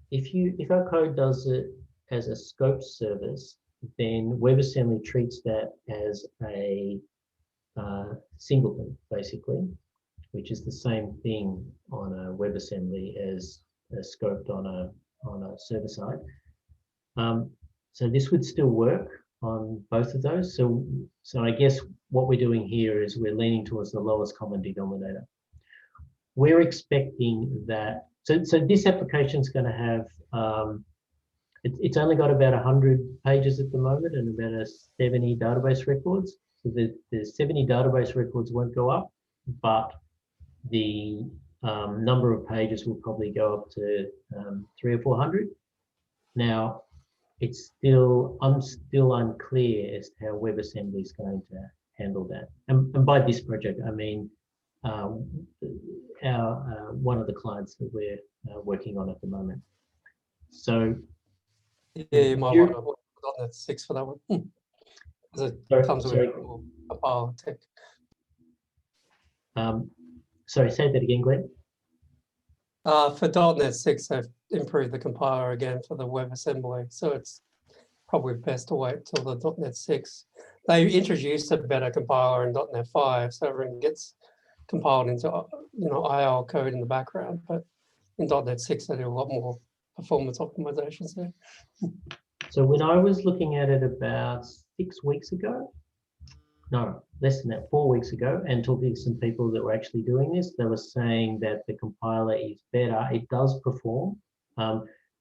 if our code does it as a scope service, then WebAssembly treats that as a singleton, basically, which is the same thing on a WebAssembly as scoped on a server side. So this would still work on both of those. So I guess what we're doing here is we're leaning towards the lowest common denominator. We're expecting that, so this application is going to have, it's only got about 100 pages at the moment and about 70 database records. So the 70 database records won't go up, but the number of pages will probably go up to 300 or 400. Now, I'm still unclear as to how WebAssembly is going to handle that. And by this project, I mean one of the clients that we're working on at the moment. So you might want to work on .NET 6 for that one. Because it comes with a file tech. Sorry, say that again, Glenn. For .NET 6, they've improved the compiler again for the WebAssembly, so it's probably best to wait till the .NET 6. They introduced a better compiler in .NET 5, so everything gets compiled into IL code in the background. But in .NET 6, they do a lot more performance optimizations there. So when I was looking at it about 6 weeks ago, no, less than that, 4 weeks ago, and talking to some people that were actually doing this, they were saying that the compiler is better. It does perform.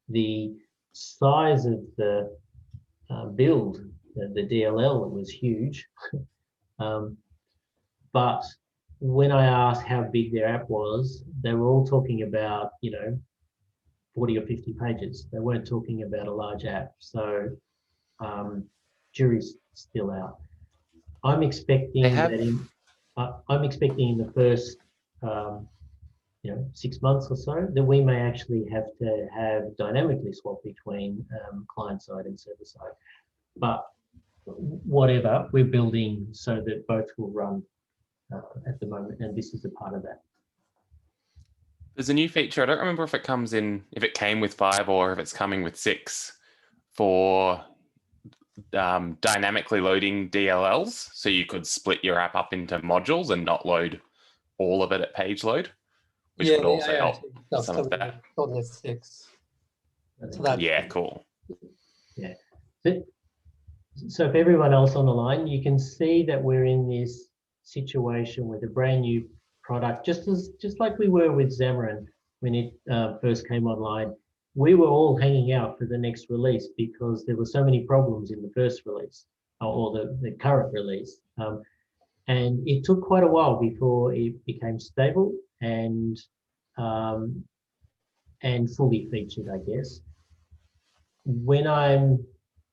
The size of the build, the DLL, was huge. But when I asked how big their app was, they were all talking about, 40 or 50 pages. They weren't talking about a large app. So jury's still out. I'm expecting that in the first 6 months or so that we may actually have to have dynamically swap between client side and server side. But whatever, we're building so that both will run at the moment, and this is a part of that. There's a new feature. I don't remember if it came with 5 or if it's coming with 6 for dynamically loading DLLs. So you could split your app up into modules and not load all of it at page load, which would also help some of that. .NET 6. Yeah, cool. Yeah. So for everyone else on the line, you can see that we're in this situation with a brand new product, just like we were with Xamarin when it first came online. We were all hanging out for the next release because there were so many problems in the first release or the current release. And it took quite a while before it became stable and fully featured, I guess. When I'm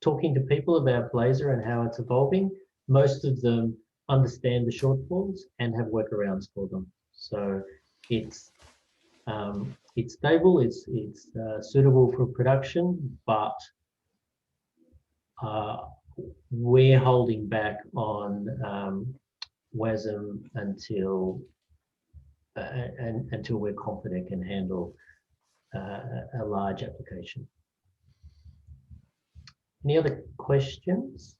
talking to people about Blazor and how it's evolving, most of them understand the shortfalls and have workarounds for them. So it's stable, it's suitable for production, but we're holding back on WASM until and until we're confident can handle a large application. Any other questions?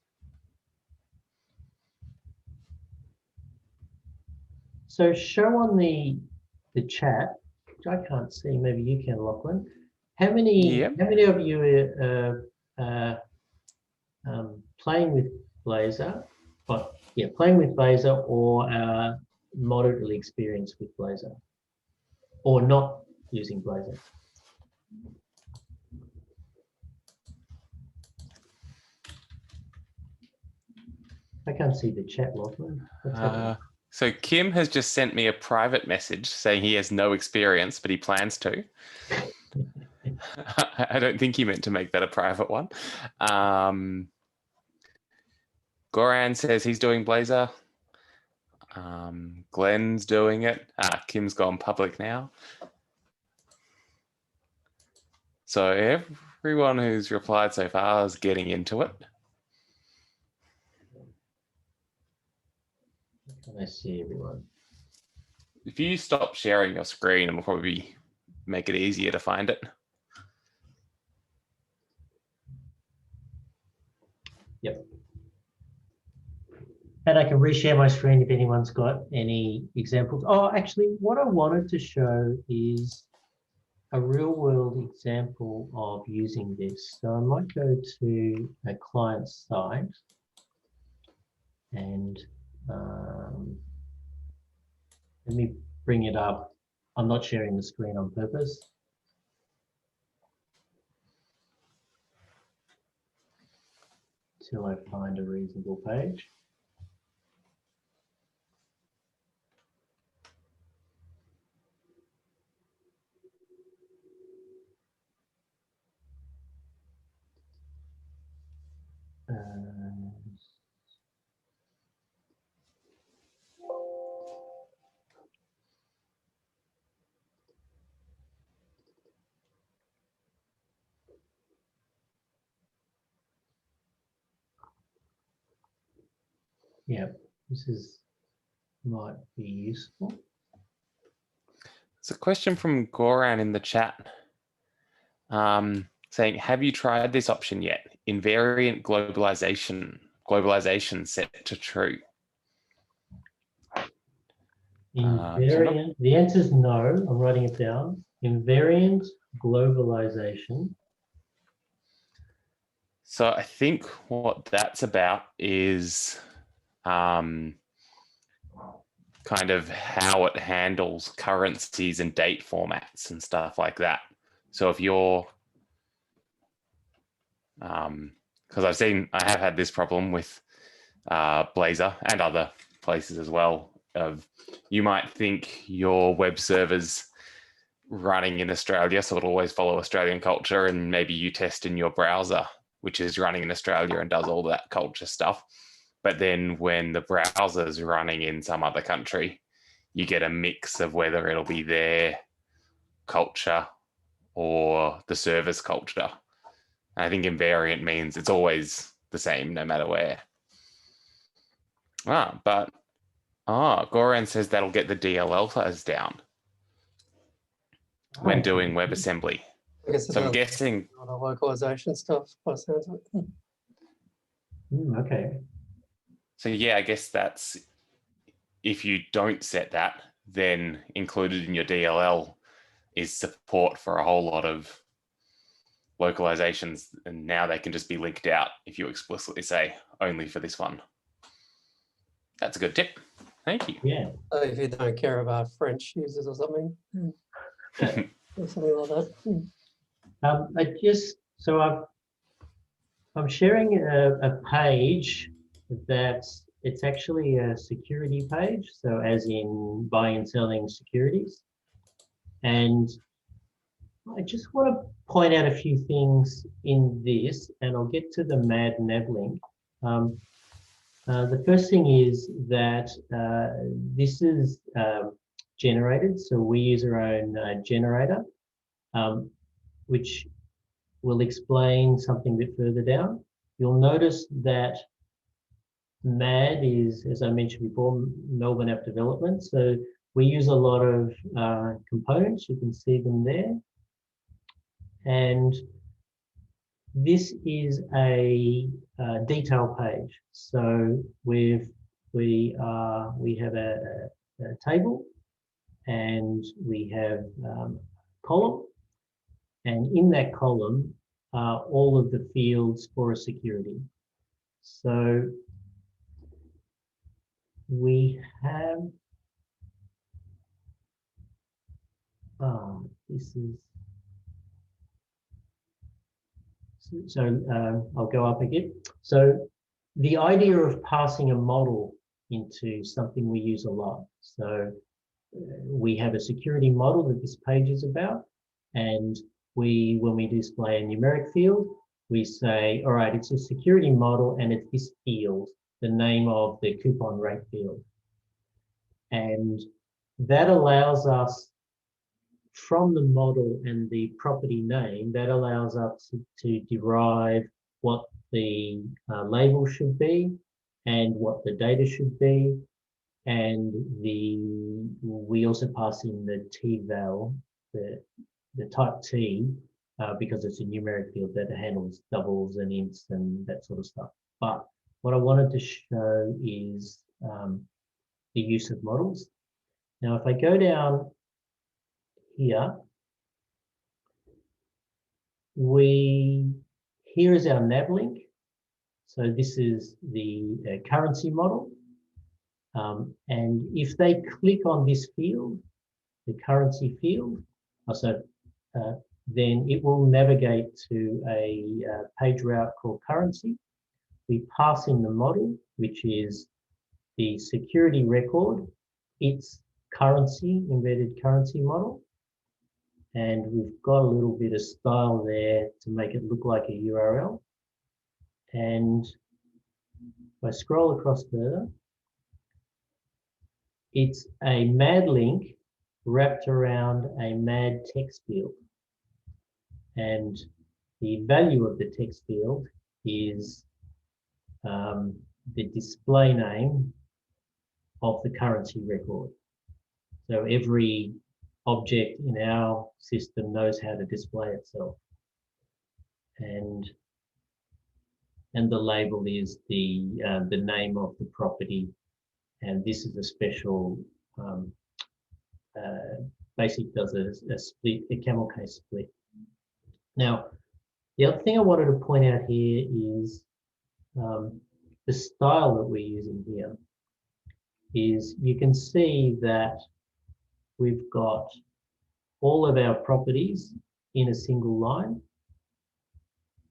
So show on the chat, which I can't see, maybe you can, Lachlan. How many of you are playing with Blazor? But yeah, playing with Blazor or are moderately experienced with Blazor, or not using Blazor? I can't see the chat, Lachlan. What's happening? So Kim has just sent me a private message saying he has no experience, but he plans to. I don't think he meant to make that a private one. Goran says he's doing Blazor. Glenn's doing it. Kim's gone public now. So everyone who's replied so far is getting into it. Can I see everyone? If you stop sharing your screen, it will probably make it easier to find it. Yep. And I can reshare my screen if anyone's got any examples. Oh, actually, what I wanted to show is a real world example of using this. So I might go to a client site and let me bring it up. I'm not sharing the screen on purpose. Till I find a reasonable page. Yeah, this might be useful. There's a question from Goran in the chat saying, have you tried this option yet? Invariant globalization set to true. Invariant, the answer is no. I'm writing it down. Invariant globalization. So I think what that's about is kind of how it handles currencies and date formats and stuff like that. So if you're, because I have had this problem with Blazor and other places as well, of you might think your web server's running in Australia, so it'll always follow Australian culture, and maybe you test in your browser, which is running in Australia and does all that culture stuff. But then when the browser is running in some other country, you get a mix of whether it'll be their culture or the server's culture. And I think invariant means it's always the same no matter where. Goran says that'll get the DLL size down when doing WebAssembly. So I'm guessing a lot of localization stuff by the sounds of it. Okay. So yeah, I guess that's, if you don't set that, then included in your DLL is support for a whole lot of localizations, and now they can just be linked out if you explicitly say only for this one. That's a good tip. Thank you. Yeah. If you don't care about French users or something. Or something like that. I'm sharing a page that's, it's actually a security page. So as in buying and selling securities. And I just want to point out a few things in this, and I'll get to the Mad Nav link. The first thing is that this is generated. So we use our own generator, which will explain something a bit further down. You'll notice that MAD is, as I mentioned before, Melbourne App Development. So we use a lot of components. You can see them there. And this is a detail page. So we have a table, and we have a column, and in that column are all of the fields for a security. So we have this is so I'll go up again. So the idea of passing a model into something we use a lot. So we have a security model that this page is about, and when we display a numeric field, we say, all right, it's a security model and it's this field, the name of the coupon rate field. And that allows us, from the model and the property name, that allows us to derive what the label should be and what the data should be. And we also pass in the t-val, the type T, because it's a numeric field that handles doubles and ints and that sort of stuff. But what I wanted to show is the use of models. Now, if I go down here, here is our nav link. So this is the currency model. And if they click on this field, the currency field, then it will navigate to a page route called currency. We pass in the model, which is the security record, its currency, embedded currency model. And we've got a little bit of style there to make it look like a URL. And if I scroll across further, it's a mad link wrapped around a mad text field. And the value of the text field is the display name of the currency record. So every object in our system knows how to display itself. And the label is the name of the property. And this is a special, basic does a split, a camel case split. Now, the other thing I wanted to point out here is the style that we're using here is you can see that we've got all of our properties in a single line.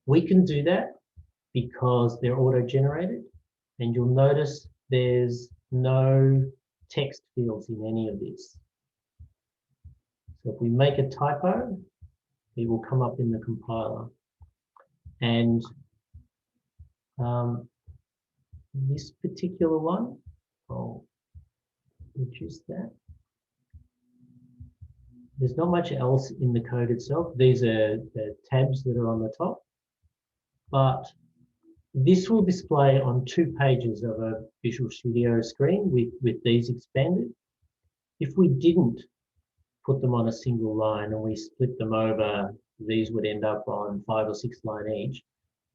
We can do that because they're auto-generated, and you'll notice there's no text fields in any of this. So if we make a typo, it will come up in the compiler. And this particular one, I'll reduce that. There's not much else in the code itself. These are the tabs that are on the top. But this will display on 2 pages of a Visual Studio screen with these expanded. If we didn't put them on a single line and we split them over, these would end up on 5 or 6 line each.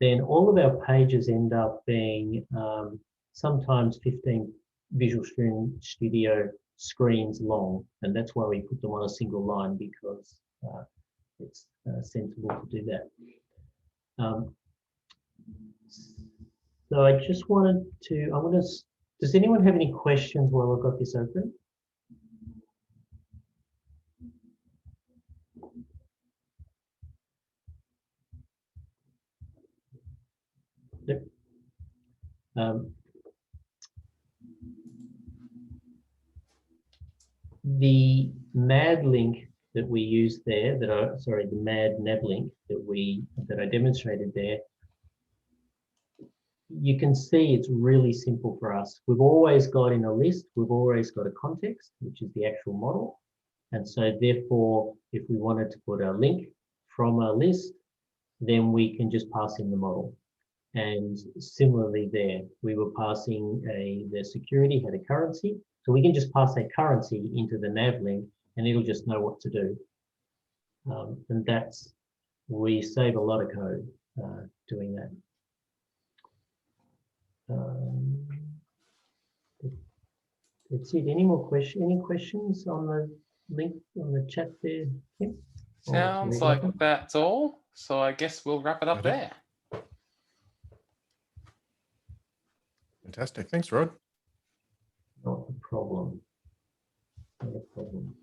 Then all of our pages end up being sometimes 15 Visual Studio screens long, and that's why we put them on a single line, because it's sensible to do that. So I just wanted to, does anyone have any questions while I've got this open? Yep. The mad link that we use there, the mad nav link that I demonstrated there, you can see it's really simple for us. We've always got in a list, we've always got a context, which is the actual model. And so therefore, if we wanted to put a link from a list, then we can just pass in the model. And similarly there, we were passing the security had a currency. So we can just pass that currency into the nav link and it'll just know what to do. And we save a lot of code doing that. That's it. Any more questions? Any questions on the link on the chat there? Yep. Sounds like that's all. So I guess we'll wrap it up there. Fantastic. Thanks, Rod. Not a problem. Not a problem.